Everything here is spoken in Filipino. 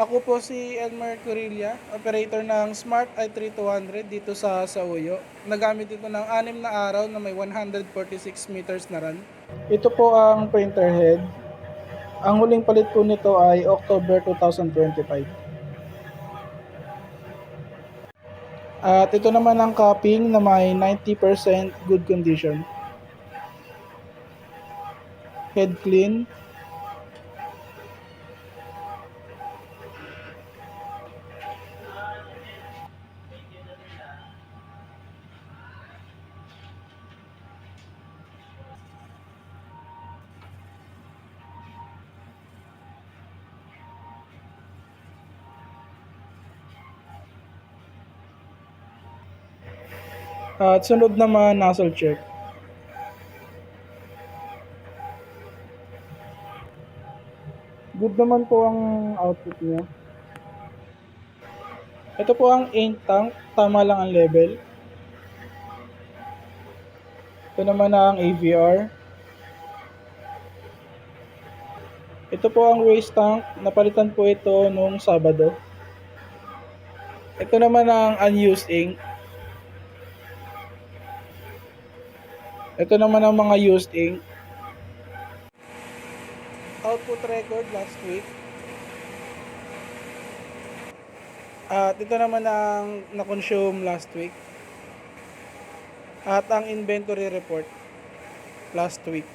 Ako po si Elmer Corilla, operator ng Smart i3200 dito sa Sauyo. Nagamit ito ng 6 na araw na may 146 meters na run. Ito po ang printer head. Ang huling palit po nito ay October 2025. At ito naman ang cupping na may 90% good condition. Head clean. At sunod naman, nozzle check. Good naman po ang output niya. Ito po ang ink tank, tama lang ang level. Ito naman ang AVR. Ito po ang waste tank, napalitan po ito noong Sabado. Ito naman ang unused ink. Ito naman ang mga used ink. Output record last week. At ito naman ang na-consume last week. At ang inventory report last week.